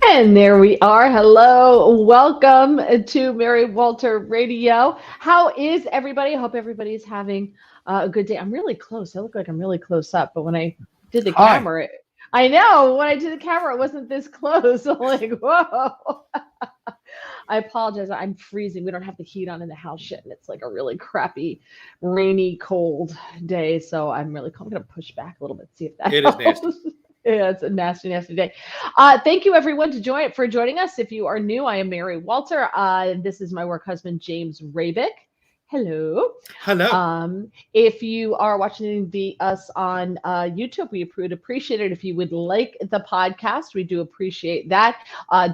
And there we are. Hello. Welcome to Mary Walter Radio. How is everybody? I hope everybody's having a good day. I'm really close. I look like I'm really close up, but when I did the Hi. camera, I know when I did the camera, it wasn't this close. I'm like, whoa. I apologize. I'm freezing. We don't have the heat on in the house yet. And it's like a really crappy, rainy, cold day. So I'm going to push back a little bit, see if that It is nasty. helps. Yeah, it's a nasty, nasty day. Thank you, everyone, for joining us. If you are new, I am Mary Walter. This is my work husband, James Rabick. Hello. Hello. If you are watching us on YouTube, we would appreciate it if you would like the podcast. We do appreciate that.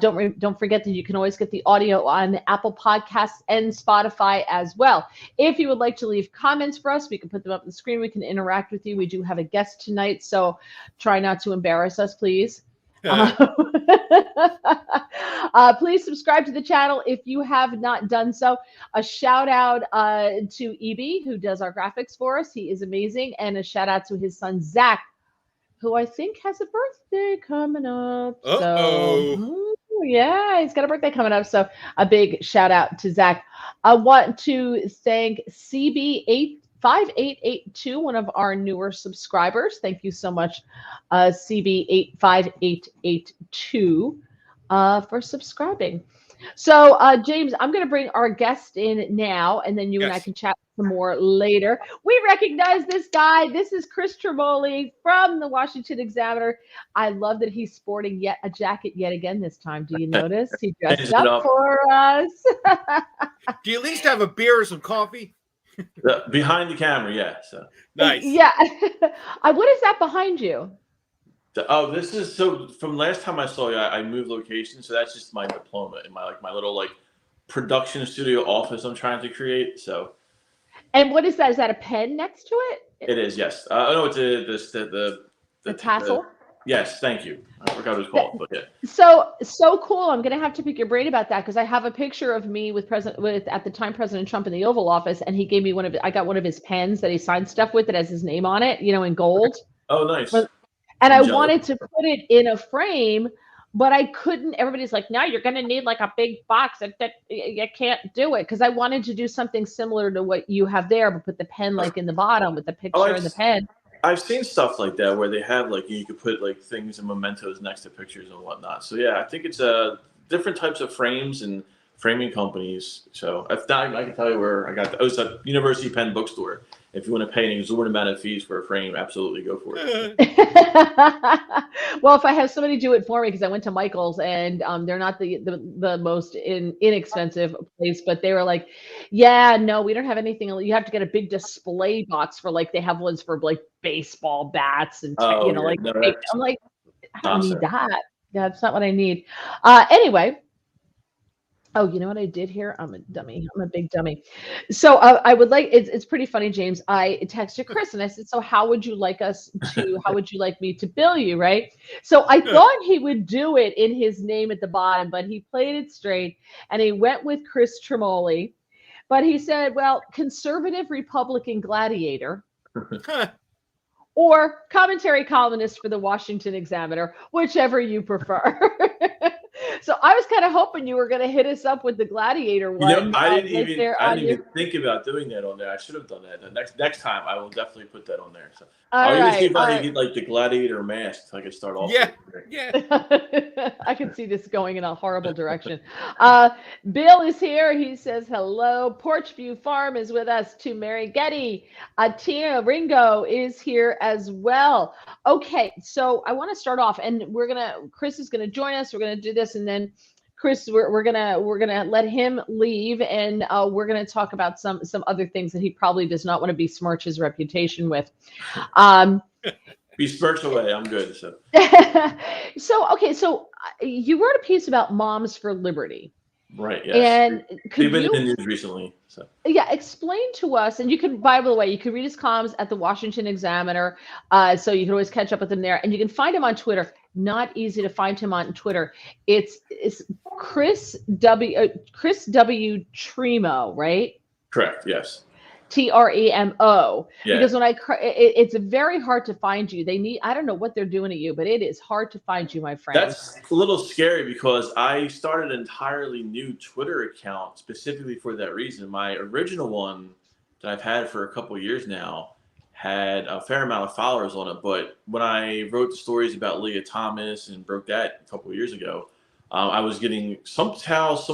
Don't forget that you can always get the audio on Apple Podcasts and Spotify as well. If you would like to leave comments for us, we can put them up on the screen. We can interact with you. We do have a guest tonight, so try not to embarrass us, please. Uh, please subscribe to the channel if you have not done so. A shout out to EB, who does our graphics for us. He is amazing. And a shout out to his son, Zach, who I think has a birthday coming up. Uh-oh. Yeah, he's got a birthday coming up. So a big shout out to Zach. I want to thank CB5882, one of our newer subscribers. Thank you so much, CB5882, for subscribing. So, James, I'm going to bring our guest in now, and then you and I Yes. can chat some more later. We recognize this guy. This is Chris Tremoglie from the Washington Examiner. I love that he's sporting a jacket yet again this time. Do you notice? He dressed Changing it up up. for us. Do you at least have a beer or some coffee? Behind the camera, yeah. So, Nice. Yeah. What is that behind you? this is so. From last time I saw you, I moved location, so that's just my diploma in my little production studio office I'm trying to create. So And what is that? Is that a pen next to it? it is, yes. No, it's The tassel? yes. Thank you. I forgot what it's called, but yeah. So cool. I'm gonna have to pick your brain about that because I have a picture of me with at the time President Trump in the Oval Office, and he gave me I got one of his pens that he signed stuff with that has his name on it, in gold. Oh, nice. And I'm I jealous. wanted to put it in a frame, but I couldn't. Everybody's like, "No, you're gonna need like a big box. That you can't do it." Because I wanted to do something similar to what you have there, but put the pen like in the bottom with the Oh, picture and the pen. I've seen stuff like that where they have you could put things and mementos next to pictures and whatnot. So yeah, I think it's different types of frames and framing companies. So if not, I can tell you where I got. It's a University Penn bookstore. If you want to pay an exorbitant amount of fees for a frame, absolutely go for it. Well, if I have somebody do it for me, because I went to Michael's and they're not the most inexpensive place, but they were like, "Yeah, no, we don't have anything. You have to get a big display box for they have ones for baseball bats and Oh yeah, no, I'm like, I don't need nonsense. that. That's not what I need." Anyway. Oh, you know what I did here? I'm a dummy. I'm a big dummy. So I would it's pretty funny, James. I texted Chris and I said, "So how would you like me to bill you?" Right. So I thought he would do it in his name at the bottom, but he played it straight and he went with Chris Tremoglie. But he said, "Well, conservative Republican gladiator or commentary columnist for the Washington Examiner, whichever you prefer." So I was kind of hoping you were going to hit us up with the gladiator one. I didn't even think about doing that on there. I should have done that. The next time, I will definitely put that on there. So All I'll even see right, if all I right. can get the gladiator mask so I can start off. Yeah. With. Yeah. I can see this going in a horrible direction. Bill is here. He says hello. Porchview Farm is with us too. Mary Getty. Tina Ringo is here as well. Okay, so I want to start off, and Chris is gonna join us. We're gonna do this, and then Chris, we're gonna let him leave, and we're gonna talk about some other things that he probably does not want to besmirch his reputation with. Um, Be smirched away. I'm good. So so you wrote a piece about Moms for Liberty, right, yes, and they've could been in you, the news recently. So explain to us? And you can, by the way, you can read his columns at the Washington Examiner, so you can always catch up with him there, and you can find him on Twitter. Not easy to find him on Twitter. It's Chris W. Tremo, right? correct. Yes. Tremo. Yeah. Because when it's very hard to find you. I don't know what they're doing to you, but it is hard to find you, my friend. That's a little scary because I started an entirely new Twitter account specifically for that reason. My original one that I've had for a couple of years now had a fair amount of followers on it. But when I wrote the stories about Leah Thomas and broke that a couple of years ago, I was getting some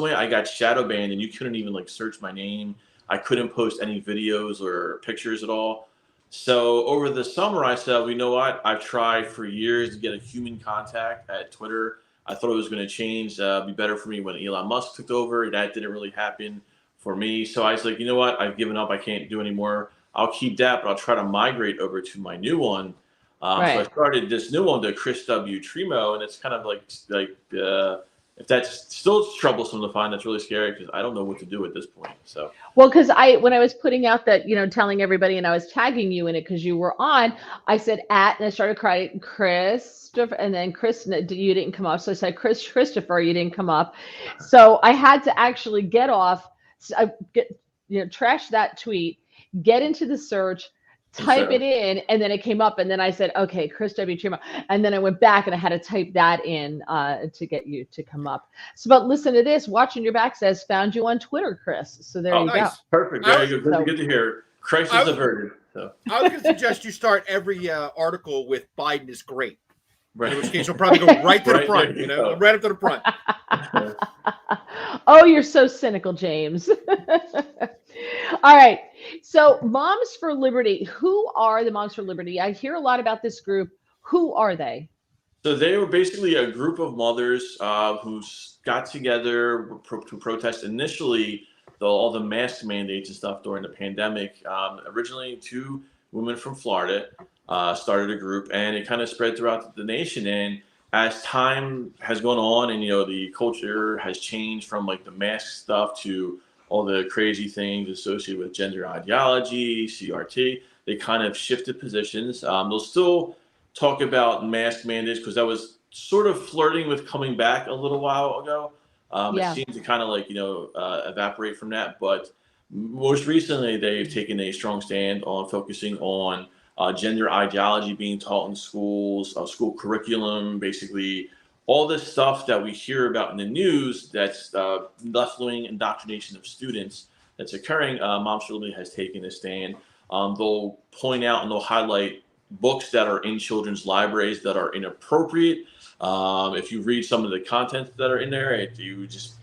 way I got shadow banned and you couldn't even like search my name. I couldn't post any videos or pictures at all. So over the summer, I said, well, you know what? I've tried for years to get a human contact at Twitter. I thought it was going to change, be better for me when Elon Musk took over. That didn't really happen for me. So I was like, you know what? I've given up. I can't do anymore. I'll keep that, but I'll try to migrate over to my new one. So I started this new one, the Chris W. Tremo, and it's kind of like if that's still troublesome to find, that's really scary because I don't know what to do at this point. So well, because when I was putting out that, telling everybody, and I was tagging you in it because you were on, I said and I started crying Christopher, and then you didn't come up, so I said Christopher, you didn't come up, so I had to actually get off, trash that tweet, get into the search, type it in, and then it came up, and then I said, okay, Chris W. Tremoglie, and then I went back and I had to type that in to get you to come up. So, but listen to this. Watching Your Back says, found you on Twitter, Chris. So there you go. Perfect. Very good. Good to hear. Crisis averted. So I was going to suggest you start every article with Biden is great. Right. In which case, you'll probably go right to the front. Right up to the front. Oh, you're so cynical, James. All right. So Moms for Liberty, who are the Moms for Liberty? I hear a lot about this group. Who are they? So they were basically a group of mothers who got together to protest initially all the mask mandates and stuff during the pandemic. Originally, 2 women from Florida started a group, and it kind of spread throughout the nation. And as time has gone on and, the culture has changed from like the mask stuff to all the crazy things associated with gender ideology, CRT, they kind of shifted positions. They'll still talk about mask mandates because that was sort of flirting with coming back a little while ago. It seemed to kind of like, evaporate from that. But most recently, they've taken a strong stand on focusing on gender ideology being taught in schools, school curriculum, basically all this stuff that we hear about in the news that's left-wing indoctrination of students that's occurring. Moms for Liberty has taken a stand. They'll point out and they'll highlight books that are in children's libraries that are inappropriate. If you read some of the content that are in there, you just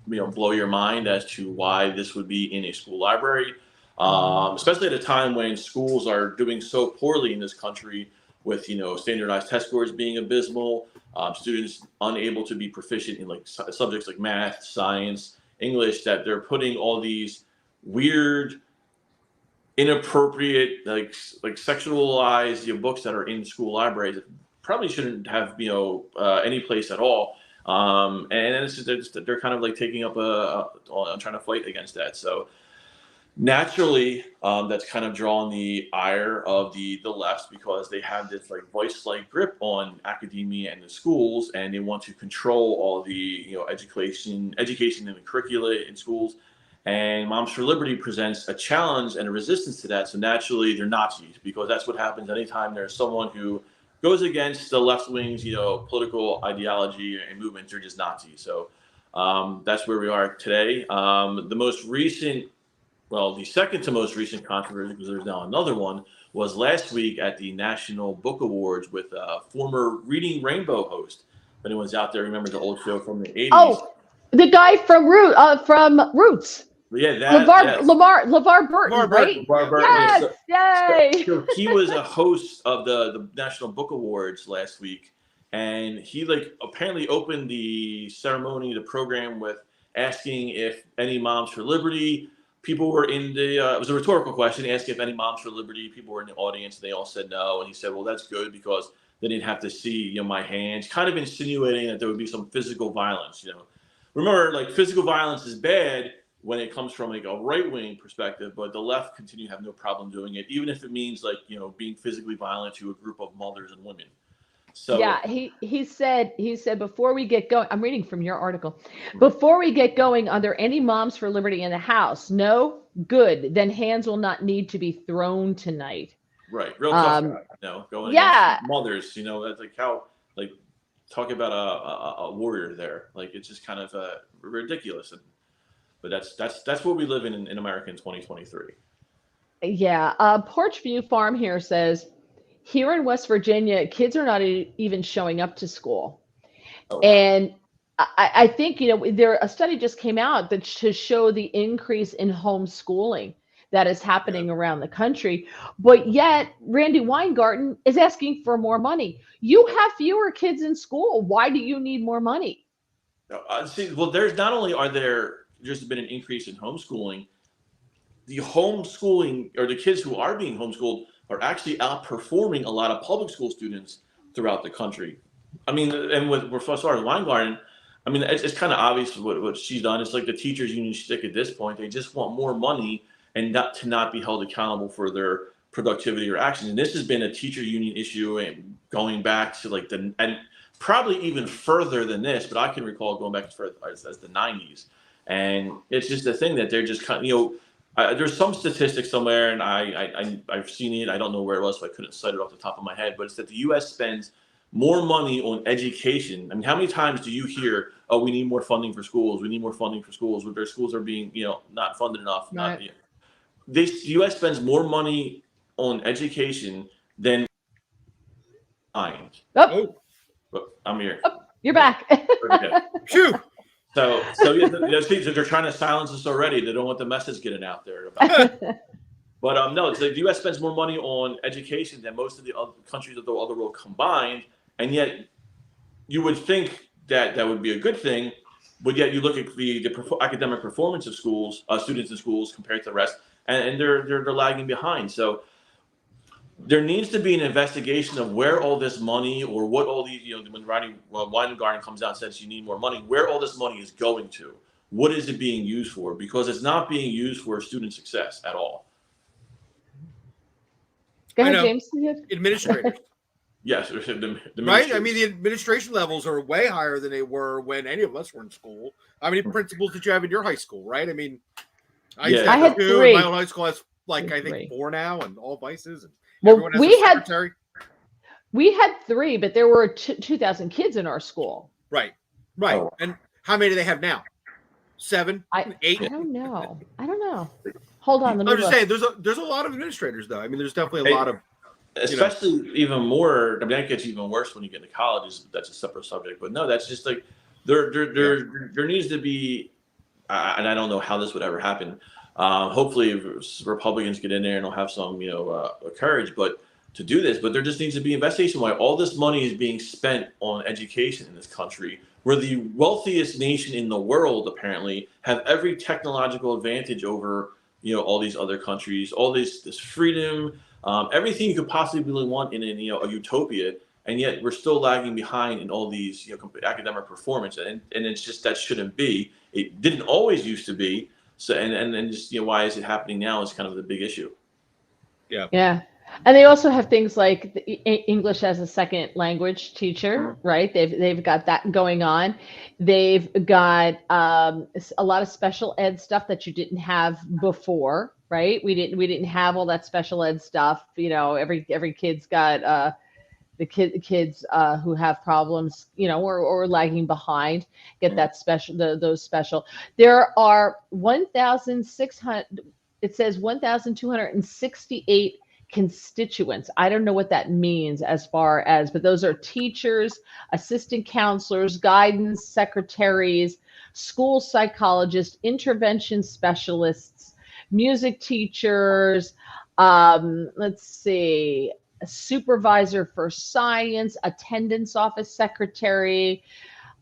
blow your mind as to why this would be in a school library. Especially at a time when schools are doing so poorly in this country with, standardized test scores being abysmal, students unable to be proficient in like subjects like math, science, English, that they're putting all these weird, inappropriate, like sexualized books that are in school libraries that probably shouldn't have, any place at all. And it's just, they're kind of like taking up trying to fight against that. So naturally, that's kind of drawn the ire of the left because they have this like vice-like grip on academia and the schools, and they want to control all the education and the curricula in schools. And Moms for Liberty presents a challenge and a resistance to that. So naturally, they're Nazis because that's what happens anytime there's someone who goes against the left wing's political ideology and movements. They're just Nazis. So that's where we are today. The second to most recent controversy, because there's now another one, was last week at the National Book Awards with former Reading Rainbow host. If anyone's out there, remember the old show from the 80s. Oh, the guy from Roots. Yeah, LeVar Burton, right? LeVar Burton. Yes, yay! So he was a host of the National Book Awards last week, and he apparently opened the ceremony, the program, with asking if any Moms for Liberty people were in the. It was a rhetorical question, asking if any Moms for Liberty people were in the audience, and they all said no. And he said, "Well, that's good because they didn't have to see my hands," kind of insinuating that there would be some physical violence. Remember, physical violence is bad when it comes from a right-wing perspective, but the left continue to have no problem doing it, even if it means being physically violent to a group of mothers and women. So he said before we get going, I'm reading from your article. Before we get going, are there any moms for liberty in the house? No? Good. Then hands will not need to be thrown tonight. right, real tough, Um, going against yeah, mothers. That's like how like talk about a warrior there. Like it's just kind of ridiculous. But that's what we live in America in 2023. yeah. Porch View Farm here says, here in West Virginia, kids are not even showing up to school. Oh wow. And I think, there a study just came out that to show the increase in homeschooling that is Yeah. happening around the country. But yet, Randy Weingarten is asking for more money. You have fewer kids in school. Why do you need more money? See, well, there's not only are there just been an increase in homeschooling, the homeschooling or the kids who are being homeschooled are actually outperforming a lot of public school students throughout the country. I mean, and with as far as Weingarten, I mean, it's kind of obvious what she's done. It's like the teachers union stick at this point. They just want more money and not be held accountable for their productivity or actions. And this has been a teacher union issue and going back to like and probably even further than this, but I can recall going back as far as the 90s. And it's just a thing that they're just kind of, there's some statistics somewhere, and I've seen it. I don't know where it was, so I couldn't cite it off the top of my head. But it's that the U.S. spends more money on education. I mean, how many times do you hear, "Oh, we need more funding for schools. We need more funding for schools." When their schools are being, not funded enough. Not, Right. the U.S. spends more money on education than mind. Oh, Oh, But I'm here. you're back. Okay. phew. So yeah, they're trying to silence us already. They don't want the message getting out there about it. But no, the U.S. spends more money on education than most of the other countries of the other world combined, and yet you would think that that would be a good thing, but yet you look at the academic performance of schools, students in schools compared to the rest, and they're lagging behind. So there needs to be an investigation of where all this money or what all these, when Weingarten comes out and says you need more money, where all this money is going to. What is it being used for? Because it's not being used for student success at all. Go I ahead, know. James. Administrators, Yes, the right? I mean, the administration levels are way higher than they were when any of us were in school. How many principals did you have in your high school, right? I mean, I used to Yeah. have I had two. three. My own high school has I think Three. 4 now, and all vices, and Well, everyone has a we had secretary. we had three, but there were 2,000 kids in our school. Right. Oh. And how many do they have now? 7, I 8. I don't know. Hold on, let me I'm just look. saying, there's a lot of administrators though. I mean, there's definitely a Hey, lot of especially even more. I mean, that gets even worse when you get into college. That's a separate subject. But no, that's just like there needs to be, and I don't know how this would ever happen. Hopefully, Republicans get in there and they'll have some courage, but to do this. But there just needs to be investigation why all this money is being spent on education in this country. We're the wealthiest nation in the world, apparently, have every technological advantage over all these other countries, all this freedom, everything you could possibly want in a utopia, and yet we're still lagging behind in all these academic performance, and it's just that shouldn't be. It didn't always used to be. So and just why is it happening now is kind of the big issue. Yeah. And they also have things like English as a second language teacher, right? They've got that going on. They've got a lot of special ed stuff that you didn't have before, right? We didn't have all that special ed stuff. Every kid's got the kids who have problems, or lagging behind, get that special those special. There are 1,600. It says 1,268 constituents. I don't know what that means but those are teachers, assistant counselors, guidance secretaries, school psychologists, intervention specialists, music teachers, let's see, a supervisor for science, attendance office secretary,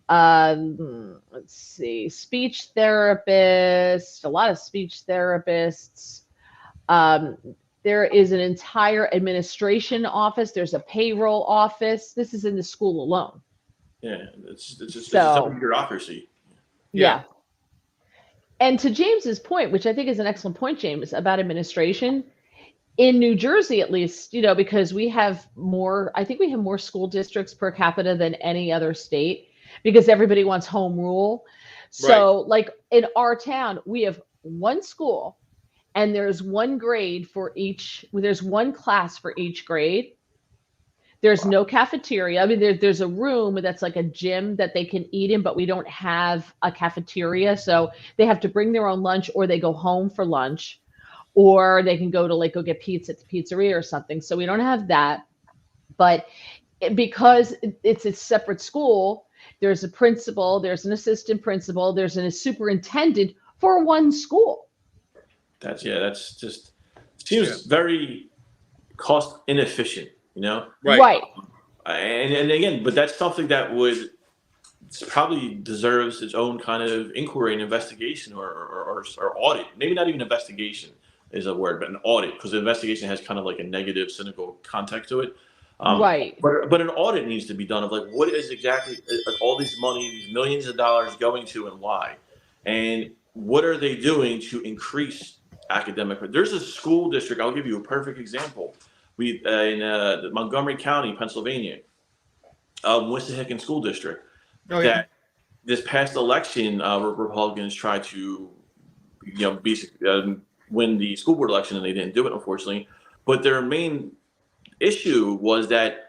let's see, speech therapist, a lot of speech therapists. There is an entire administration office. There's a payroll office. This is in the school alone. Yeah, it's just So- a bureaucracy. Yeah. And to James's point, which I think is an excellent point, James, about administration, in New Jersey, at least, because we have more, I think we have more school districts per capita than any other state because everybody wants home rule. Right. So, like in our town, we have one school and there's one grade for each, there's one class for each grade. There's Wow. no cafeteria. I mean, there's a room that's like a gym that they can eat in, but we don't have a cafeteria. So they have to bring their own lunch or they go home for lunch or they can go to like go get pizza at the pizzeria or something. So we don't have that. But because it's a separate school, there's a principal, there's an assistant principal, there's a superintendent for one school. That's just seems very cost inefficient, Right. Right. And again, but that's something that would probably deserves its own kind of inquiry and investigation or audit. Maybe not even investigation is a word, but an audit, because the investigation has kind of like a negative, cynical context to it. Right. But an audit needs to be done of like what is exactly all these money, these millions of dollars going to, and why, and what are they doing to increase academic? There's a school district. I'll give you a perfect example. We in Montgomery County, Pennsylvania, Wissahickon School District. Oh, yeah. That this past election, Republicans tried to, basically win the school board election, and they didn't do it, unfortunately. But their main issue was that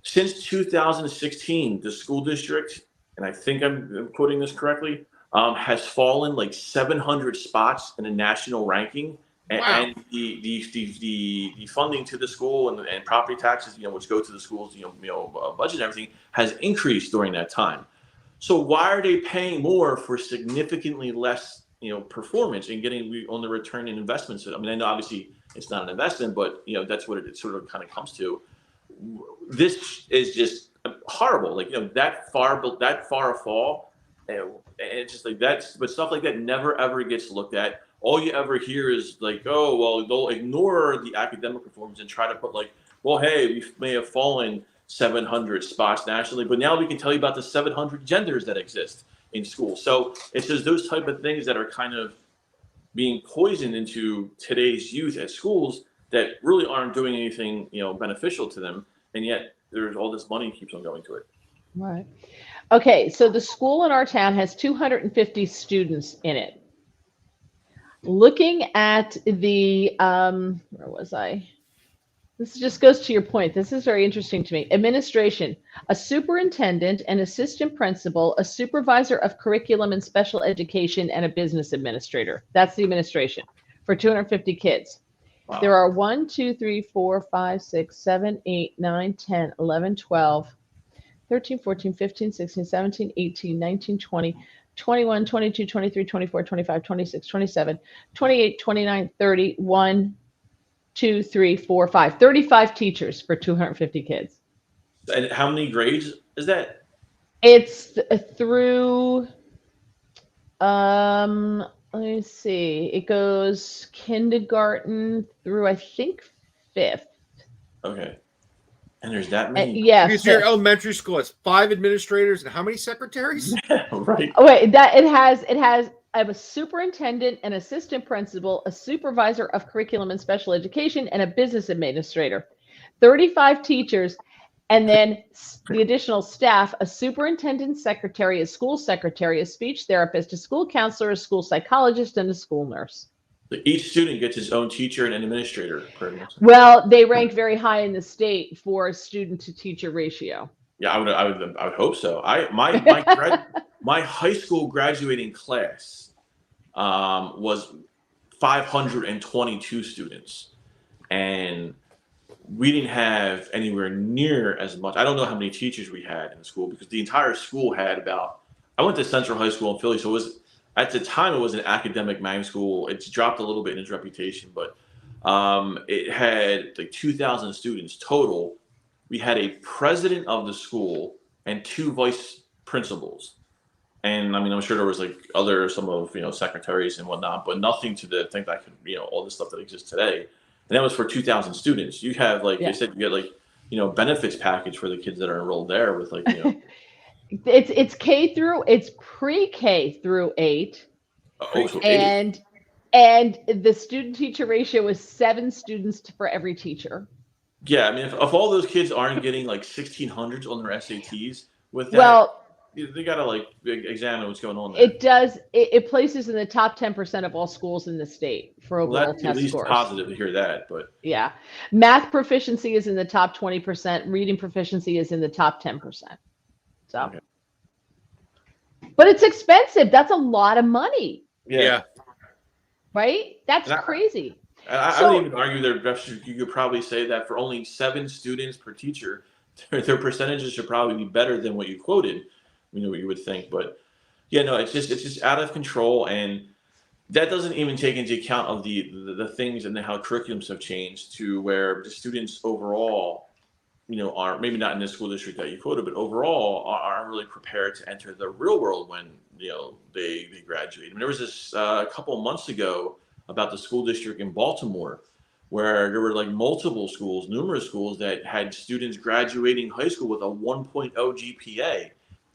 since 2016, the school district, and I think I'm quoting this correctly, has fallen like 700 spots in a national ranking. Wow. And the funding to the school and property taxes, which go to the schools, budget and everything, has increased during that time. So why are they paying more for significantly less, performance and getting on the return in investments? I mean, I know obviously it's not an investment, but that's what it sort of kind of comes to. This is just horrible. Like that far a fall, and it's just like that's. But stuff like that never ever gets looked at. All you ever hear is like, oh, well, they'll ignore the academic performance and try to put like, well, hey, we may have fallen 700 spots nationally, but now we can tell you about the 700 genders that exist in school. So it's just those type of things that are kind of being poisoned into today's youth at schools that really aren't doing anything, beneficial to them. And yet there's all this money keeps on going to it. Right. Okay. So the school in our town has 250 students in it. Looking at the, where was I? This just goes to your point. This is very interesting to me. Administration, a superintendent, an assistant principal, a supervisor of curriculum and special education, and a business administrator. That's the administration for 250 kids. Wow. There are 1, 2, 3, 4, 5, 6, 7, 8, 9, 10, 11, 12, 13, 14, 15, 16, 17, 18, 19, 20, 21, 22, 23, 24, 25, 26, 27, 28, 29, 30, 1, 2, 3, 4, 5. 35 teachers for 250 kids. And how many grades is that? It's through, let me see. It goes kindergarten through, I think, 5th. Okay. And there's that many? Yeah. Because your elementary school has 5 administrators and how many secretaries? Right. Oh, wait, it has, I have a superintendent, an assistant principal, a supervisor of curriculum and special education, and a business administrator. 35 teachers, and then the additional staff, a superintendent secretary, a school secretary, a speech therapist, a school counselor, a school psychologist, and a school nurse. So each student gets his own teacher and an administrator, pretty much. Well, they rank very high in the state for a student to teacher ratio. Yeah, I would hope so. My high school graduating class was 522 students, and we didn't have anywhere near as much. I don't know how many teachers we had in the school because the entire school had about. I went to Central High School in Philly, so it was at the time it was an academic magnet school. It's dropped a little bit in its reputation, but it had like 2,000 students total. We had a president of the school and 2 vice principals. And I mean, I'm sure there was like some of secretaries and whatnot, but nothing to the thing that could, all the stuff that exists today. And that was for 2,000 students. You have they said you get like, benefits package for the kids that are enrolled there with like, It's pre-K through 8. So And And the student teacher ratio is 7 students for every teacher. Yeah, I mean, if all those kids aren't getting like 1600s on their SATs with that, Well, they gotta like examine what's going on there. it places in the top 10% of all schools in the state for Well, overall that's at test least scores. positive to hear that, but Yeah. Math proficiency is in the top 20%. Reading proficiency is in the top 10%. So, okay. but it's expensive. That's a lot of money, Yeah. right? That's And crazy. I would even argue you could probably say that for only 7 students per teacher, their percentages should probably be better than what you quoted. You know what you would think, but yeah, no, it's just out of control, and that doesn't even take into account of the things and how curriculums have changed to where the students overall, are maybe not in the school district that you quoted, but overall aren't really prepared to enter the real world when they graduate. I mean, there was this a couple of months ago about the school district in Baltimore, where there were like multiple schools, numerous schools that had students graduating high school with a 1.0 GPA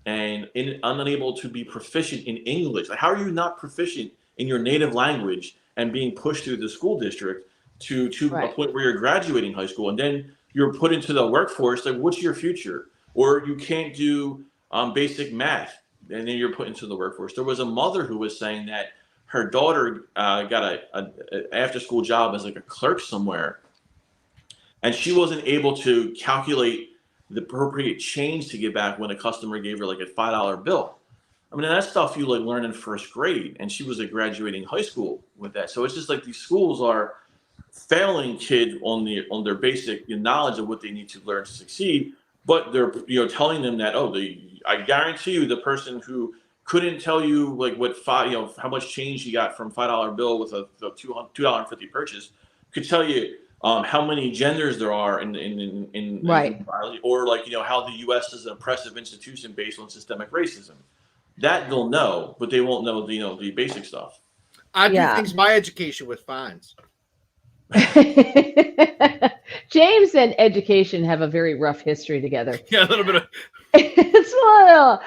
and unable to be proficient in English. Like, how are you not proficient in your native language and being pushed through the school district to a point where you're graduating high school, and then you're put into the workforce? Like, what's your future? Or you can't do basic math, and then you're put into the workforce. There was a mother who was saying that her daughter got a after school job as like a clerk somewhere, and she wasn't able to calculate the appropriate change to get back when a customer gave her like a $5 bill. I mean, that's stuff you like learn in first grade, and she was like graduating high school with that. So it's just like these schools are failing kids on their basic knowledge of what they need to learn to succeed, but they're telling them that I guarantee you the person who couldn't tell you like what how much change he got from $5 bill with a $2.50 purchase could tell you how many genders there are in biology, or like how the U.S. is an oppressive institution based on systemic racism. That they'll know, but they won't know the basic stuff. I do things my education with fines. James and education have a very rough history together. Yeah, a little bit of. It's a little.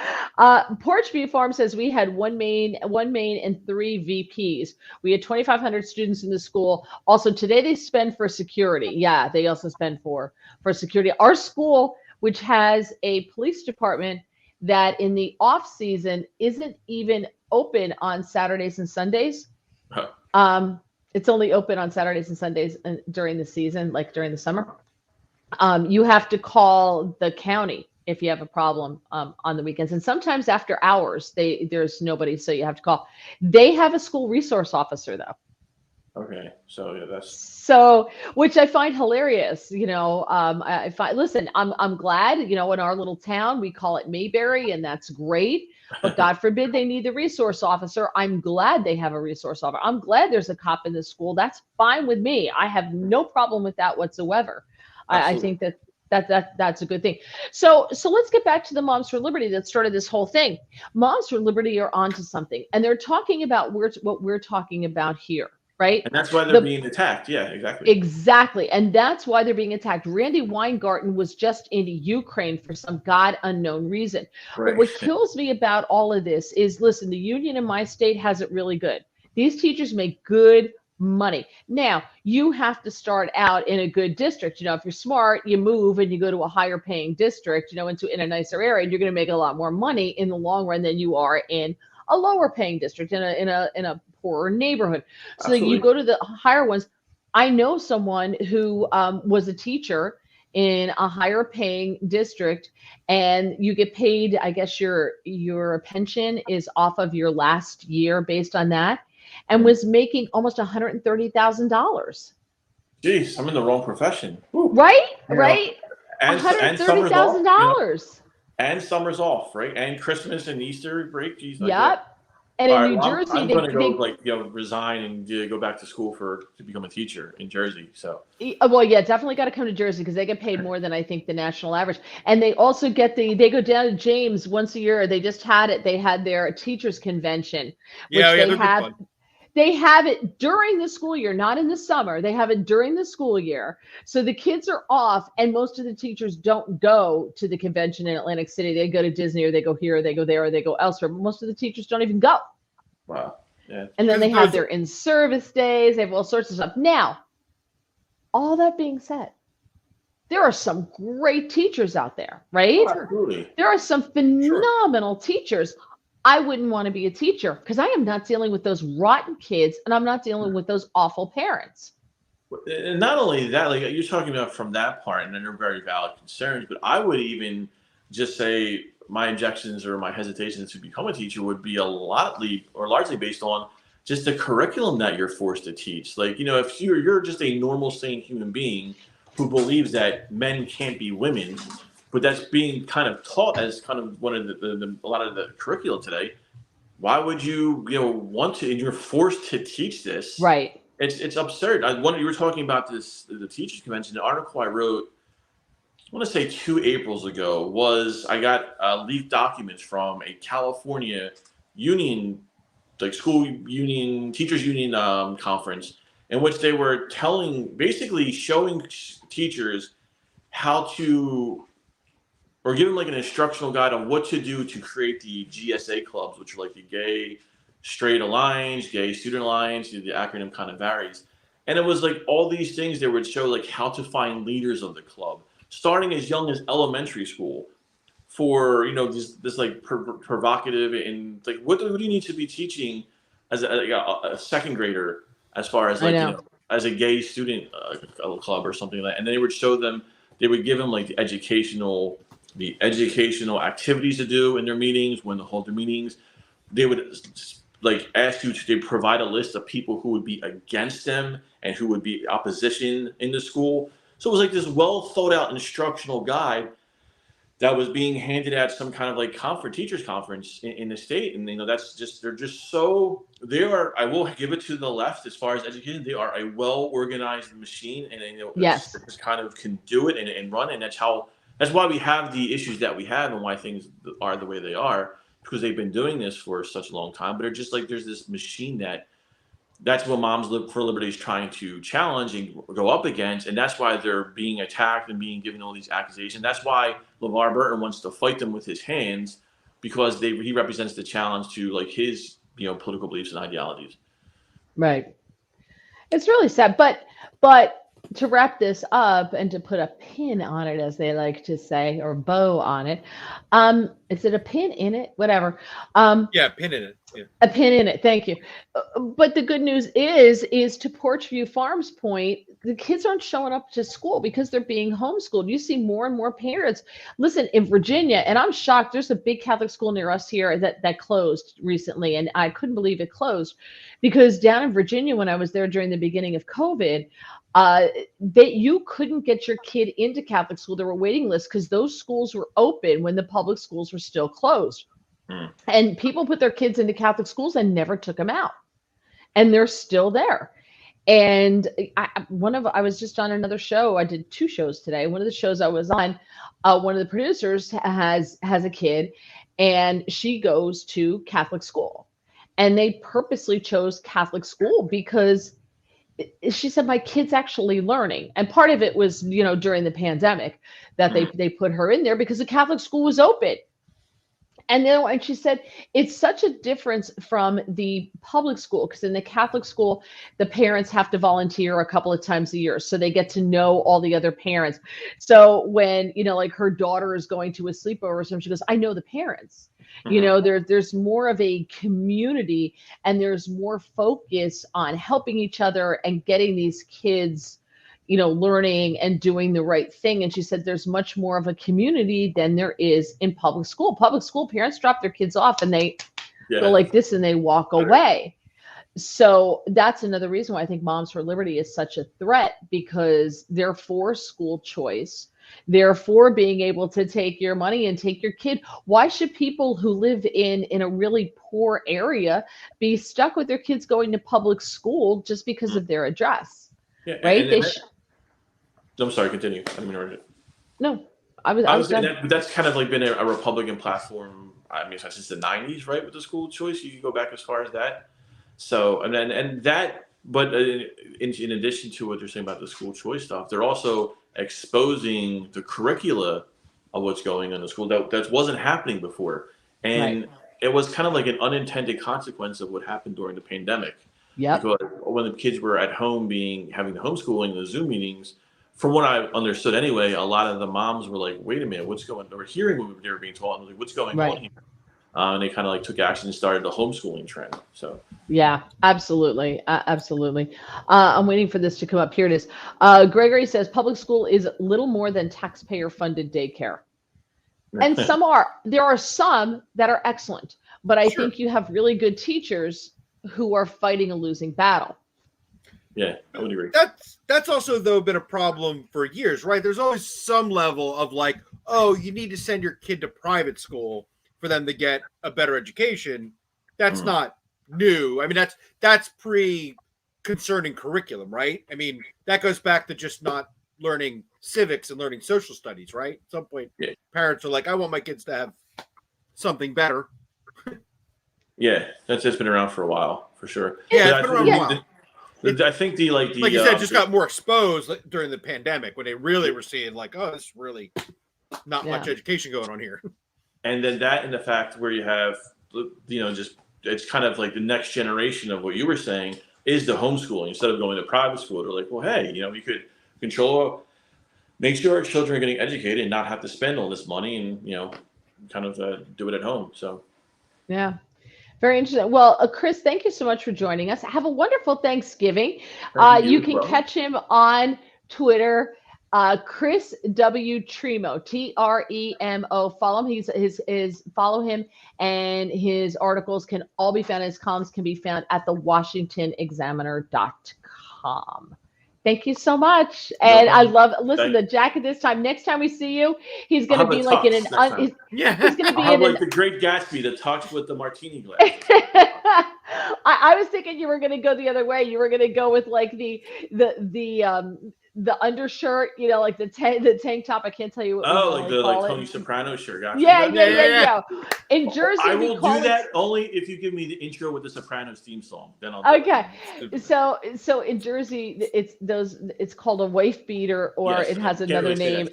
Porchview Farm says we had one main and 3 VPs. We had 2,500 students in the school. Also today they spend for security. Yeah, they also spend for security. Our school, which has a police department that in the off season isn't even open on Saturdays and Sundays. It's only open on Saturdays and Sundays during the season, like during the summer. You have to call the county if you have a problem on the weekends. And sometimes after hours, there's nobody, so you have to call. They have a school resource officer, though. Okay, so yeah, which I find hilarious. Listen, I'm glad. In our little town we call it Mayberry, and that's great. But God forbid they need the resource officer. I'm glad they have a resource officer. I'm glad there's a cop in the school. That's fine with me. I have no problem with that whatsoever. I think that's a good thing. So let's get back to the Moms for Liberty that started this whole thing. Moms for Liberty are onto something, and they're talking about what we're talking about here. Right? And that's why they're being attacked. Yeah, exactly. Exactly. And that's why they're being attacked. Randy Weingarten was just in Ukraine for some God unknown reason. Right. But what kills me about all of this is, listen, the union in my state has it really good. These teachers make good money. Now, you have to start out in a good district. If you're smart, you move and you go to a higher paying district, in a nicer area, and you're going to make a lot more money in the long run than you are in a lower paying district in a poorer neighborhood. So you go to the higher ones. I know someone who was a teacher in a higher paying district, and you get paid, I guess your pension is off of your last year based on that, and was making almost $130,000. Jeez, I'm in the wrong profession. Whew. Right? And $130,000. And summer's off, right? And Christmas and Easter break. Geez, yep. And in New Jersey, I'm going to go resign and go back to school to become a teacher in Jersey. So. Well, yeah, definitely got to come to Jersey because they get paid more than I think the national average. And they also they go down to James once a year. They just had it. They had their teachers convention, which they have it during the school year, not in the summer. They have it during the school year. So the kids are off, and most of the teachers don't go to the convention in Atlantic City. They go to Disney, or they go here, or they go there, or they go elsewhere. But most of the teachers don't even go. Wow. Yeah. And then they have There's their in-service days. They have all sorts of stuff. Now, all that being said, there are some great teachers out there, Oh, right? absolutely. There are some sure. phenomenal teachers. I wouldn't want to be a teacher because I am not dealing with those rotten kids and I'm not dealing with those awful parents. And not only that, like you're talking about from that part, and they're very valid concerns, but I would even just say my objections or my hesitations to become a teacher would be a lotly or largely based on just the curriculum that you're forced to teach. Like, if you're just a normal, sane human being who believes that men can't be women, but that's being kind of taught as kind of one of a lot of the curricula today. Why would you want to? And you're forced to teach this. Right. It's absurd. You were talking about this the teachers convention. The article I wrote, I want to say 2 Aprils ago, was I got leaked documents from a California union, like school union, teachers union conference, in which they were basically showing teachers how to, or giving like an instructional guide on what to do to create the GSA clubs, which are like the Gay Straight Alliance, Gay Student Alliance. The acronym kind of varies, and it was like all these things they would show, like how to find leaders of the club, starting as young as elementary school, for this like provocative, and like what do you need to be teaching as a second grader, as far as I like know. as a gay student club or something like that. And they would show them, they would give them like the educational activities to do in their meetings. When they hold their meetings, they would like ask you to they provide a list of people who would be against them and who would be opposition in the school. So it was like this well thought out instructional guide that was being handed at some kind of like teachers conference in the state. And that's just, they're just so, I will give it to the left as far as education. They are a well organized machine, and Yes. it's kind of can do it and run. And that's why we have the issues that we have, and why things are the way they are, because they've been doing this for such a long time. But they're just like, there's this machine that's what Moms for Liberty is trying to challenge and go up against. And that's why they're being attacked and being given all these accusations. That's why LeVar Burton wants to fight them with his hands, because he represents the challenge to like his political beliefs and ideologies. Right. It's really sad, but to wrap this up and to put a pin on it, as they like to say, or bow on it, is it a pin in it? Whatever. Yeah, pin in it. Yeah. A pin in it. Thank you. But the good news is to Porchview Farms' point, the kids aren't showing up to school because they're being homeschooled. You see more and more parents. Listen, in Virginia, and I'm shocked. There's a big Catholic school near us here that closed recently, and I couldn't believe it closed, because down in Virginia, when I was there during the beginning of COVID, that you couldn't get your kid into Catholic school. There were waiting lists because those schools were open when the public schools were still closed. And people put their kids into Catholic schools and never took them out. And they're still there. And I was just on another show. I did 2 shows today. One of the shows I was on, one of the producers has a kid, and she goes to Catholic school. And they purposely chose Catholic school because she said, my kid's actually learning. And part of it was, during the pandemic that they put her in there because the Catholic school was open. And she said it's such a difference from the public school, because in the Catholic school, the parents have to volunteer a couple of times a year, so they get to know all the other parents. So when like her daughter is going to a sleepover or something, she goes, I know the parents. There's more of a community, and there's more focus on helping each other and getting these kids learning and doing the right thing. And she said there's much more of a community than there is in public school. Public school parents drop their kids off and they go like this and they walk away. So that's another reason why I think Moms for Liberty is such a threat, because they're for school choice. They're for being able to take your money and take your kid. Why should people who live in a really poor area be stuck with their kids going to public school just because of their address? Yeah, right? I'm sorry, continue. I didn't mean to. No, I was saying done. that's kind of like been a Republican platform. I mean, since the '90s, right? With the school choice, you can go back as far as that. So, but in addition to what they're saying about the school choice stuff, they're also exposing the curricula of what's going on in the school that wasn't happening before. And it was kind of like an unintended consequence of what happened during the pandemic. Yep. Because when the kids were at home having the homeschooling, the Zoom meetings, from what I understood anyway, a lot of the moms were like, wait a minute, what's going on? They were hearing what they were being taught and like, what's going on Right. here? And they kind of like took action and started the homeschooling trend. So Yeah, absolutely. Absolutely. I'm waiting for this to come up. Here it is. Gregory says public school is little more than taxpayer funded daycare. And there are some that are excellent, but I Sure. think you have really good teachers who are fighting a losing battle. yeah, I would agree. That's also though been a problem for years, right? There's always some level of like, oh, you need to send your kid to private school for them to get a better education. That's not new. I mean, that's pre-concerning curriculum, right? I mean, that goes back to just not learning civics and learning social studies, right? At some point, parents are like, I want my kids to have something better. Yeah, that's just been around for a while, for sure. Yeah, it's been around a while. I think like you said, just got more exposed during the pandemic when they really were seeing like, oh, this is really not much education going on here. And then that and the fact where you have, just it's kind of like the next generation of what you were saying is the homeschooling instead of going to private school. They're like, well, hey, we could make sure our children are getting educated and not have to spend all this money and, kind of do it at home. So, yeah. Very interesting. Well, Chris, thank you so much for joining us. Have a wonderful Thanksgiving. You can catch him on Twitter, Chris W. Tremo, Tremo. Follow him. Follow him, and his articles can all be found. His columns can be found at thewashingtonexaminer.com. Thank you so much. And I love, listen to Jack at this time. Next time we see you, he's going to be like in an, he's going to be in like the Great Gatsby, the tux with the martini glass. I was thinking you were going to go the other way. You were going to go with like the undershirt, like the tank top. I can't tell you what. Like the Tony Soprano shirt. Gotcha. Yeah. In Jersey, I will do that only if you give me the intro with the Sopranos theme song. Then I'll. Okay. So in Jersey, it's called a wife beater, or it has another name.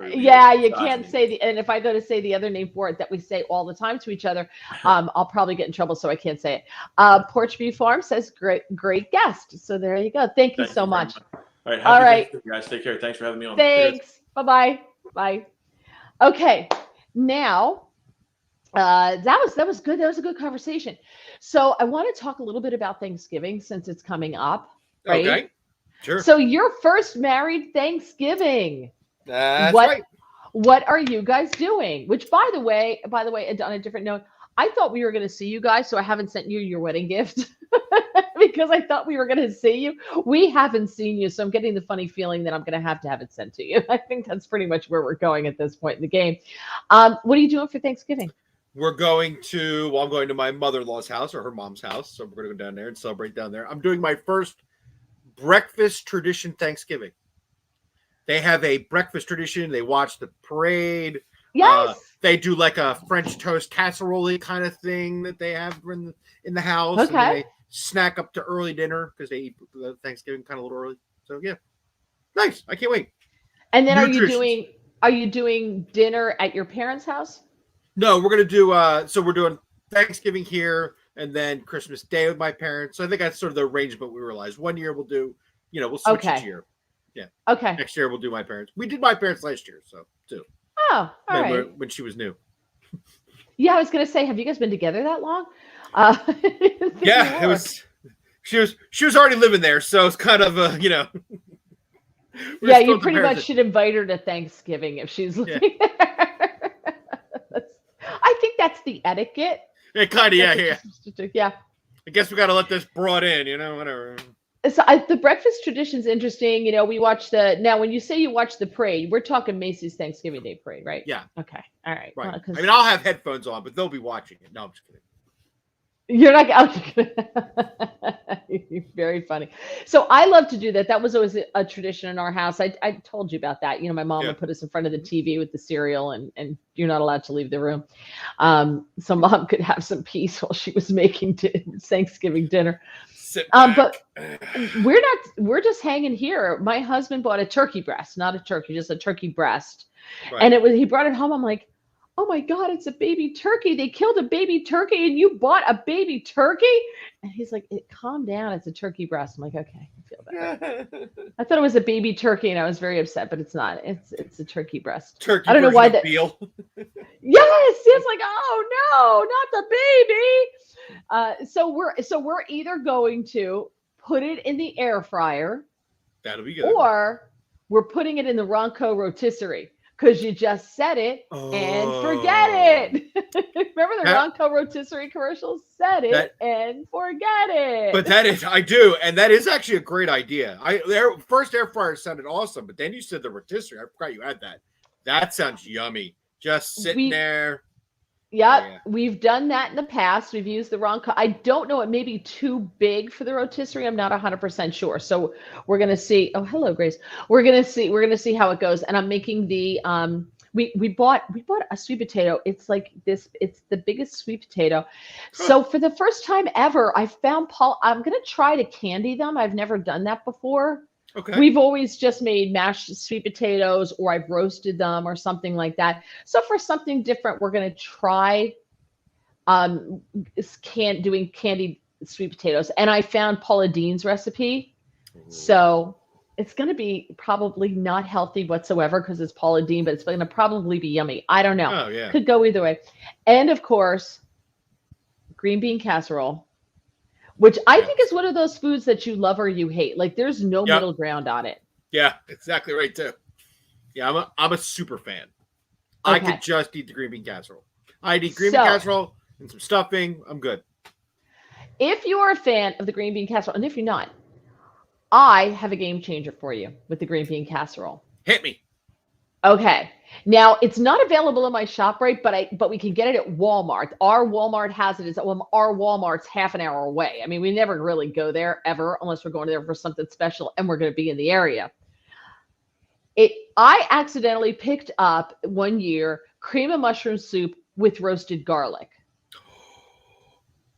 Yeah, you can't say and if I go to say the other name for it that we say all the time to each other, I'll probably get in trouble, so I can't say it. Porch View Farm says great guest. So there you go. Thank you so much. All right. Guys, take care. Thanks for having me on. Thanks. Bye-bye. Bye. Okay. Now, that was good. That was a good conversation. So I want to talk a little bit about Thanksgiving since it's coming up. Right? Okay. Sure. So your first married Thanksgiving. That's right. What are you guys doing? Which, by the way, on a different note, I thought we were going to see you guys, so I haven't sent you your wedding gift because I thought we were going to see you. We haven't seen you, so I'm getting the funny feeling that I'm going to have it sent to you. I think that's pretty much where we're going at this point in the game. What are you doing for Thanksgiving? I'm going to my mother-in-law's house, or her mom's house, so we're going to go down there and celebrate down there. I'm doing my first breakfast tradition Thanksgiving. They have a breakfast tradition. They watch the parade. Yes. They do like a French toast casserole kind of thing that they have in the house. Okay. And they snack up to early dinner because they eat Thanksgiving kind of a little early. So yeah, nice. I can't wait. And then are you doing dinner at your parents' house? No, we're gonna do. So we're doing Thanksgiving here, and then Christmas Day with my parents. So I think that's sort of the arrangement we realized. One year we'll do. We'll switch each year. Yeah. Okay. Next year we'll do my parents. We did my parents last year, so too. Oh, all right. When she was new. Yeah, I was gonna say, have you guys been together that long? Yeah, it was. She was already living there, so it's kind of Yeah, you pretty much should invite her to Thanksgiving if she's living there. I think that's the etiquette. Yeah, kind of. Yeah. Yeah. I guess we got to let this broad in, whatever. So the breakfast tradition is interesting. We watch now when you say you watch the parade, we're talking Macy's Thanksgiving Day parade, right? Yeah. Okay. All right. Right. Well, I'll have headphones on, but they'll be watching it. No, I'm just kidding. You're not. You're very funny. So I love to do that. That was always a tradition in our house. I told you about that. My mom would put us in front of the TV with the cereal, and you're not allowed to leave the room. So mom could have some peace while she was making Thanksgiving dinner. But we're just hanging here. My husband bought a turkey breast, not a turkey, just a turkey breast. Right. And he brought it home. I'm like, oh my God, it's a baby turkey. They killed a baby turkey and you bought a baby turkey? And he's like, calm down. It's a turkey breast. I'm like, okay, I feel better. I thought it was a baby turkey and I was very upset, but it's not. It's a turkey breast. Turkey I don't know version why of that. veal. Yes, it's like, oh no, not the baby. So we're either going to put it in the air fryer That'll be good. or we're putting it in the Ronco rotisserie because you just said it and forget it. Remember the Ronco rotisserie commercials? Set it and forget it. But I do, and that is actually a great idea. Their first air fryer sounded awesome, but then you said the rotisserie. I forgot you had that. That sounds yummy. Just sitting there. Yeah, we've done that in the past. We've used the Ronco. I don't know. It may be too big for the rotisserie. I'm not 100% sure. So we're gonna see. Oh, hello, Grace. We're gonna see how it goes. And I'm making the we bought a sweet potato. It's like this. It's the biggest sweet potato. So for the first time ever, I found Paul. I'm gonna try to candy them. I've never done that before. Okay. We've always just made mashed sweet potatoes or I've roasted them or something like that. So for something different, we're going to try doing candied sweet potatoes. And I found Paula Deen's recipe. So it's going to be probably not healthy whatsoever because it's Paula Deen, but it's going to probably be yummy. I don't know. Oh, yeah. Could go either way. And of course, green bean casserole. Which I think is one of those foods that you love or you hate. Like there's no middle ground on it. Yeah, exactly right too. Yeah, I'm a super fan. Okay. I could just eat the green bean casserole. I'd eat green bean casserole and some stuffing. I'm good. If you're a fan of the green bean casserole, and if you're not, I have a game changer for you with the green bean casserole. Hit me. Okay. Now it's not available in my shop, right? But we can get it at Walmart. Our Walmart has it. Our Walmart's half an hour away. I mean, we never really go there ever unless we're going there for something special and we're going to be in the area. I accidentally picked up one year cream of mushroom soup with roasted garlic.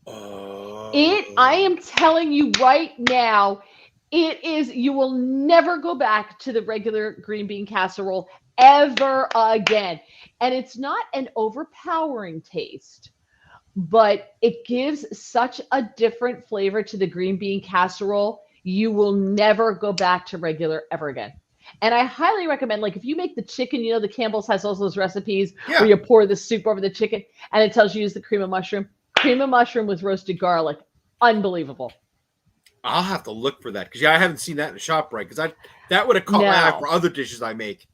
I am telling you right now, you will never go back to the regular green bean casserole ever again. And it's not an overpowering taste, but it gives such a different flavor to the green bean casserole. You will never go back to regular ever again. And I highly recommend, like if you make the chicken, the Campbell's has all those recipes where you pour the soup over the chicken and it tells you use the cream of mushroom with roasted garlic. Unbelievable. I'll have to look for that because I haven't seen that in the shop, right? Because that would have caught my eye for other dishes I make.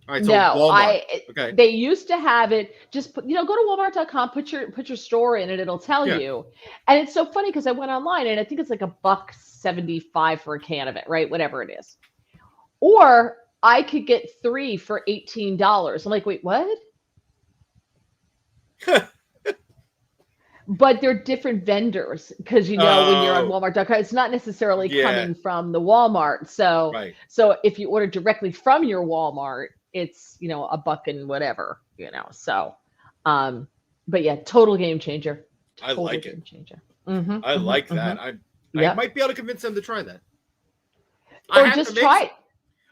All right, so Walmart. They used to have it. Just go to Walmart.com, put your store in, and it'll tell you. And it's so funny because I went online and I think it's like $1.75 for a can of it, right? Whatever it is. Or I could get 3 for $18. I'm like, wait, what? But they're different vendors because when you're on Walmart.com, it's not necessarily coming from the Walmart. So if you order directly from your Walmart, it's $1 and whatever, So, but yeah, total game changer. I like it. Changer. I like that. I might be able to convince them to try that. Or just try it.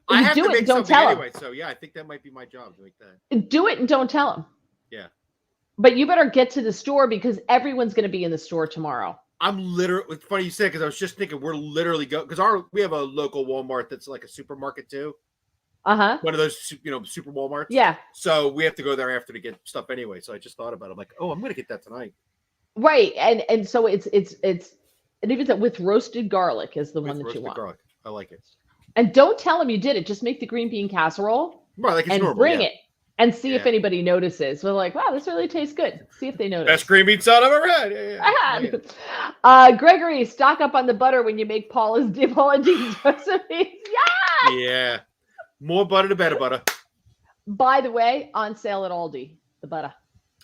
I have do to it make and don't something tell anyway. them. So yeah, I think that might be my job to make that. Do it and don't tell them. Yeah. But you better get to the store because everyone's going to be in the store tomorrow. It's funny you said because I was just thinking we're literally because we have a local Walmart that's like a supermarket too. One of those super Walmarts. Yeah. So we have to go there after to get stuff anyway. So I just thought about it. I'm like, I'm gonna get that tonight. Right, and so it's and even with roasted garlic is the one that you want. Garlic. I like it. And don't tell them you did it. Just make the green bean casserole and bring it. And see if anybody notices. We're like, wow, this really tastes good. See if they notice. Best green bean salad I've ever had. Gregory, stock up on the butter when you make Paula Deen's recipes. Yeah. Yeah. More butter, the better butter. By the way, on sale at Aldi, the butter.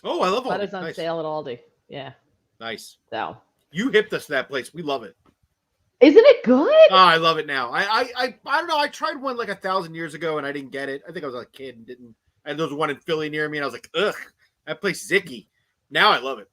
Oh, I love Aldi. Butter's on sale at Aldi. Yeah. Nice. So you hipped us to that place. We love it. Isn't it good? Oh, I love it now. I don't know. I tried one like 1,000 years ago and I didn't get it. I think I was a kid and didn't. And there was one in Philly near me, and I was like, ugh, that place is icky. Now I love it.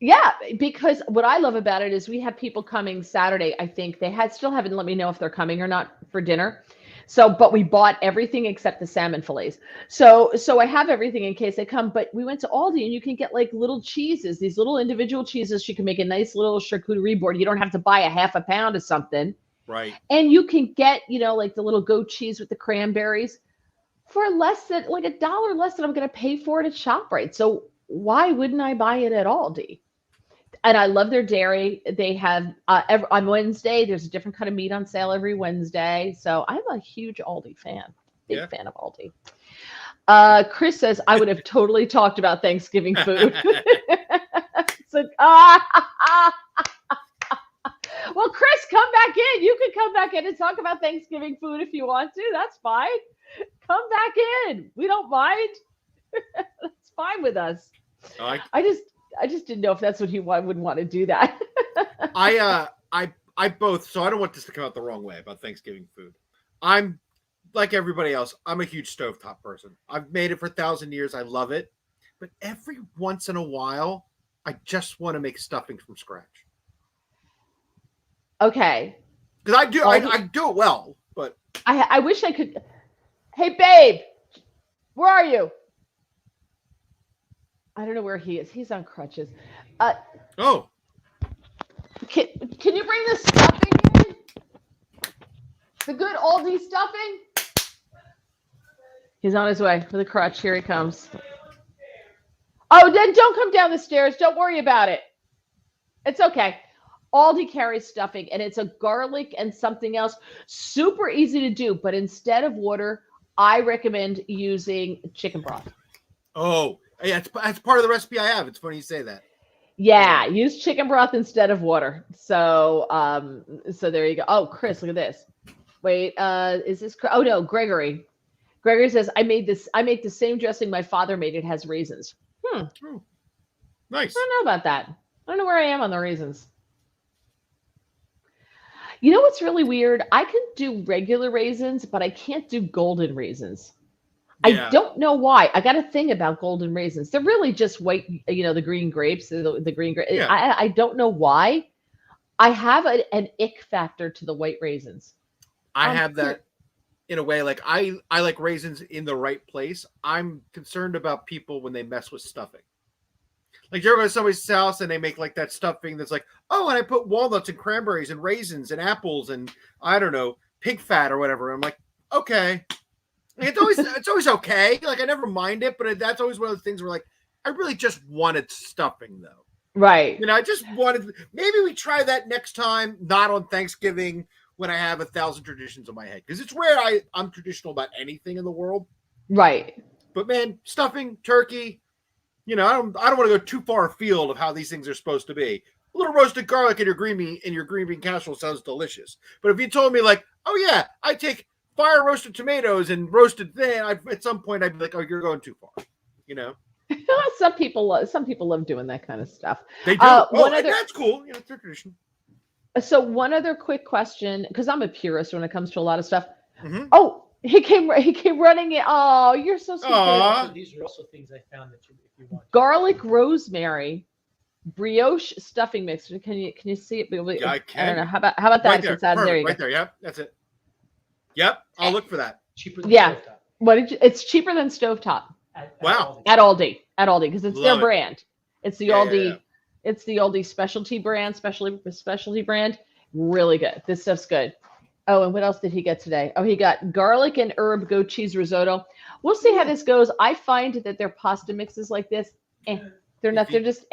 Yeah, because what I love about it is we have people coming Saturday. I think they still haven't let me know if they're coming or not for dinner. So, but we bought everything except the salmon fillets. So I have everything in case they come. But we went to Aldi and you can get like little cheeses, these little individual cheeses. You can make a nice little charcuterie board. You don't have to buy a half a pound of something. Right. And you can get, like the little goat cheese with the cranberries for less than like $1 less than I'm going to pay for it at ShopRite. So why wouldn't I buy it at Aldi? And I love their dairy. They have on Wednesday, there's a different kind of meat on sale every Wednesday. So I'm a huge Aldi fan, big fan of Aldi. Chris says, I would have totally talked about Thanksgiving food. So, well, Chris, come back in. You can come back in and talk about Thanksgiving food if you want to. That's fine. Come back in. We don't mind. That's fine with us. I just didn't know if that's what he would want to do that. I both. So I don't want this to come out the wrong way about Thanksgiving food. I'm like everybody else. I'm a huge stovetop person. I've made it for 1,000 years. I love it. But every once in a while, I just want to make stuffing from scratch. Okay. Because I do it well, but I wish I could. Hey, babe, where are you? I don't know where he is. He's on crutches. Oh. Can you bring the stuffing in? The good Aldi stuffing? He's on his way with a crutch. Here he comes. Oh, then don't come down the stairs. Don't worry about it. It's okay. Aldi carries stuffing, and it's a garlic and something else. Super easy to do, but instead of water, I recommend using chicken broth. Oh, yeah, that's part of the recipe I have. It's funny you say that. Yeah, use chicken broth instead of water. So, so there you go. Oh, Chris, look at this. Wait, is this? Oh no, Gregory. Gregory says, I make the same dressing my father made. It has raisins. Oh, nice. I don't know about that. I don't know where I am on the raisins. You know what's really weird? I can do regular raisins, but I can't do golden raisins. Yeah. I don't know why. I got a thing about golden raisins. They're really just white, the green grapes, the green grapes. Yeah. I don't know why. I have an ick factor to the white raisins. I have that in a way. Like I like raisins in the right place. I'm concerned about people when they mess with stuffing. Like you ever go to somebody's house and they make like that stuffing that's like, oh, and I put walnuts and cranberries and raisins and apples and I don't know, pig fat or whatever. I'm like, okay. It's always okay. Like I never mind it, but that's always one of those things where like I really just wanted stuffing though. Right. I just wanted. Maybe we try that next time, not on Thanksgiving when I have 1,000 traditions in my head, because it's rare I'm traditional about anything in the world. Right. But man, stuffing, turkey. I don't want to go too far afield of how these things are supposed to be. A little roasted garlic in your green bean casserole sounds delicious. But if you told me like, oh yeah, I take fire roasted tomatoes and roasted thin, at some point I'd be like, oh, you're going too far. Some people love doing that kind of stuff. They do. That's cool. It's their tradition. So one other quick question, because I'm a purist when it comes to a lot of stuff. Mm-hmm. Oh, he came running in. Oh, you're so sweet. So these are also things I found that if you want. Garlic rosemary brioche stuffing mix. Can you see it? Yeah, I can. I don't know. How about that? Right there. There you go. Right there. Yep, that's it. Yep, I'll look for that. Cheaper than Stovetop. It's cheaper than Stovetop. Wow. At Aldi, because it's their brand. It's the Aldi. Yeah. It's the Aldi specialty brand. Really good. This stuff's good. Oh, and what else did he get today? Oh, he got garlic and herb goat cheese risotto. We'll see how this goes. I find that their pasta mixes like this, they're not. They're just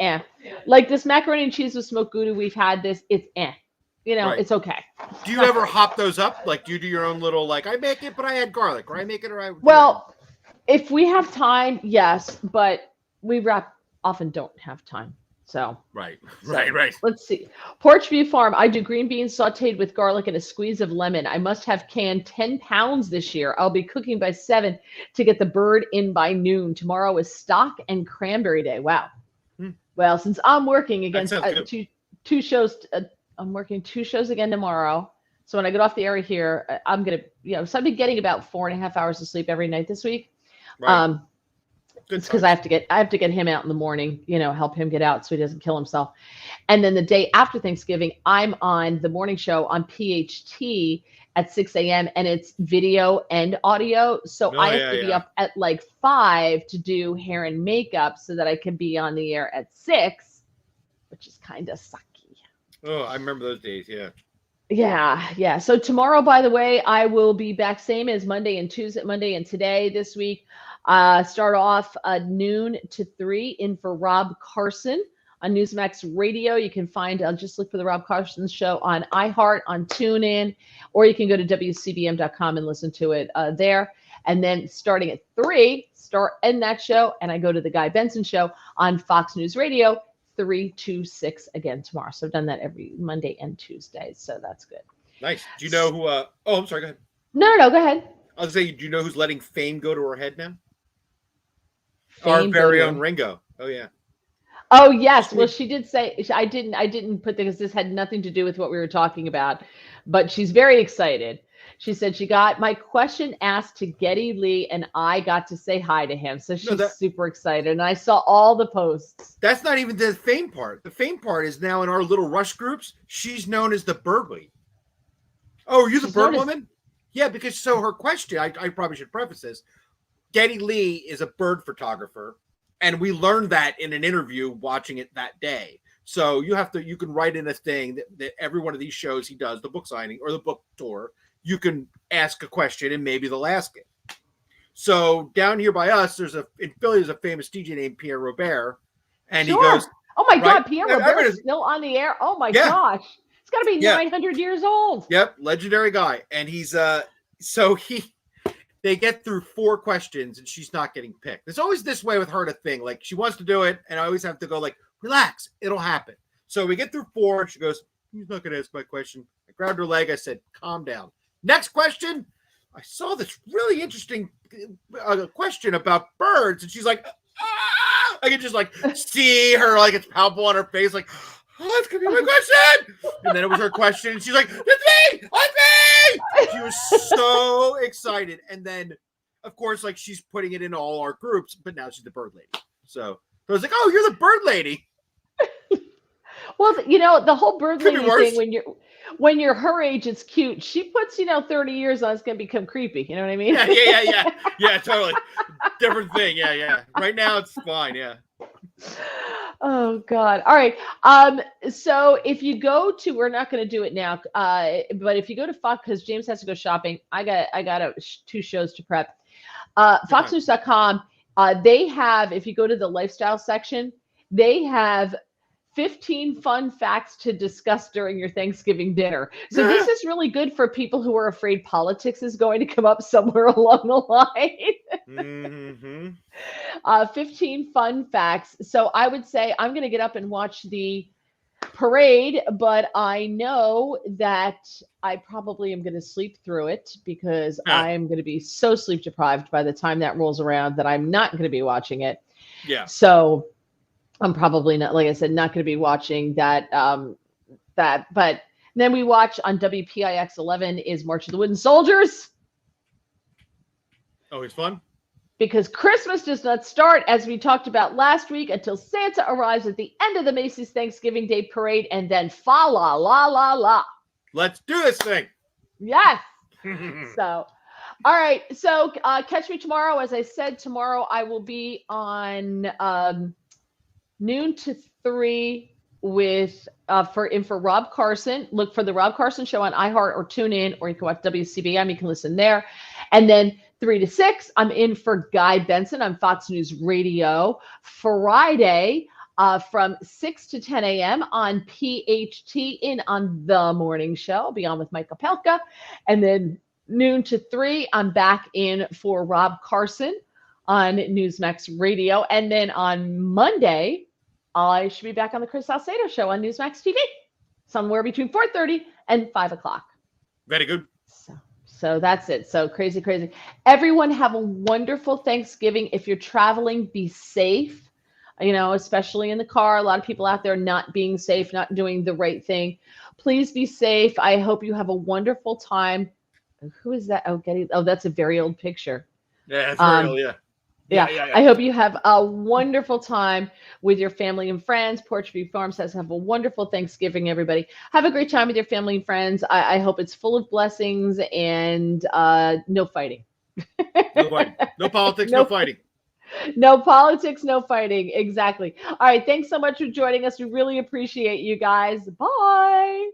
Like this macaroni and cheese with smoked gouda. We've had this. It's Right. It's okay. Do you ever hop those up? Like, do you do your own little, like, I make it, but I add garlic, or I make it, or I... Well, if we have time, yes, but we often don't have time. So Right. Let's see. Porchview Farm. I do green beans sauteed with garlic and a squeeze of lemon. I must have canned 10 pounds this year. I'll be cooking by 7 to get the bird in by noon. Tomorrow is stock and cranberry day. Wow. Well, since I'm working against two shows... I'm working 2 shows again tomorrow. So when I get off the air here, I'm going to, so I've been getting about 4.5 hours of sleep every night this week. Right. Good It's because I times. have to get him out in the morning, help him get out so he doesn't kill himself. And then the day after Thanksgiving, I'm on the morning show on PHT at 6 a.m. and it's video and audio. So Oh I have yeah, to be yeah. up at like 5 to do hair and makeup so that I can be on the air at 6, which is kind of sucky. Oh, I remember those days. Yeah. Yeah, yeah. So tomorrow, by the way, I will be back same as Monday and Tuesday, Monday and today this week. Start off noon to 3 in for Rob Carson on Newsmax Radio. You can find, just look for the Rob Carson show on iHeart, on TuneIn, or you can go to WCBM.com and listen to it there. And then starting at 3, end that show, and I go to the Guy Benson show on Fox News Radio 3 to 6 again tomorrow. So I've done that every Monday and Tuesday. So that's good. Nice. Do you know who? Oh, I'm sorry. Go ahead. No, go ahead. I was saying, do you know who's letting fame go to her head now? Our Fame very go to own her. Ringo. Oh yeah. Oh yes. Well, she did say I didn't put because this had nothing to do with what we were talking about, but she's very excited. She said she got my question asked to Geddy Lee and I got to say hi to him. So she's super excited. And I saw all the posts. That's not even the fame part. The fame part is now in our little Rush groups. She's known as the Bird Lady. Oh, are you the Bird Woman? Yeah, because so her question, I probably should preface this. Geddy Lee is a bird photographer, and we learned that in an interview watching it that day. So you can write in a thing that every one of these shows he does, the book signing or the book tour, you can ask a question and maybe they'll ask it. So down here by us, in Philly, there's a famous DJ named Pierre Robert, and he goes, "Oh my God, Pierre Robert is still on the air! Oh my gosh, it's got to be 900 years old." Yep, legendary guy, and he's they get through 4 questions and she's not getting picked. It's always this way with her, to thing. Like she wants to do it, and I always have to go like, relax, it'll happen. So we get through 4 and she goes, he's not going to ask my question. I grabbed her leg. I said, calm down. Next question. I saw this really interesting question about birds. And she's like, ah! I can just like see her, like it's palpable on her face. Like, oh, that's going to be my question. And then it was her question. And she's like, it's me. It's me. She was so excited. And then, of course, like she's putting it in all our groups, but now she's the bird lady. So I was like, oh, you're the bird lady. Well, the whole bird lady thing, when you're her age, it's cute. She puts, 30 years on, it's going to become creepy. You know what I mean? Yeah, totally. Different thing. Yeah. Right now it's fine. Yeah. Oh God. All right. So if you go to, we're not going to do it now. But if you go to Fox, because James has to go shopping, I got 2 shows to prep. Foxnews.com. They have, if you go to the lifestyle section, they have 15 fun facts to discuss during your Thanksgiving dinner. So this is really good for people who are afraid politics is going to come up somewhere along the line. 15 fun facts. So I would say I'm going to get up and watch the parade, but I know that I probably am going to sleep through it because I'm going to be so sleep deprived by the time that rolls around that I'm not going to be watching it. Yeah. So I'm probably not, like I said, not going to be watching that. But then we watch on WPIX 11 is March of the Wooden Soldiers. Always fun. Because Christmas does not start, as we talked about last week, until Santa arrives at the end of the Macy's Thanksgiving Day Parade, and then fa la la la la. Let's do this thing. Yes. So, all right. So catch me tomorrow. As I said, tomorrow I will be on noon to 3 with for Rob Carson. Look for the Rob Carson show on iHeart or TuneIn, or you can watch WCBM. You can listen there. And then 3 to 6, I'm in for Guy Benson on Fox News Radio. Friday, from 6 to 10 a.m. on PHT in on The Morning Show. I'll be on with Mike Opelka. And then noon to 3, I'm back in for Rob Carson on Newsmax Radio. And then on Monday, I should be back on the Chris Salcedo Show on Newsmax TV, somewhere between 4:30 and 5 o'clock. Very good. So that's it. So crazy. Everyone have a wonderful Thanksgiving. If you're traveling, be safe, especially in the car. A lot of people out there not being safe, not doing the right thing. Please be safe. I hope you have a wonderful time. Who is that? Oh, that's a very old picture. Yeah, it's very old, yeah. Yeah. Yeah. I hope you have a wonderful time with your family and friends. Porchview Farm says, have a wonderful Thanksgiving, everybody. Have a great time with your family and friends. I hope it's full of blessings and no fighting. No fighting. No politics, no No, fighting. no politics, no fighting. Exactly. All right. Thanks so much for joining us. We really appreciate you guys. Bye.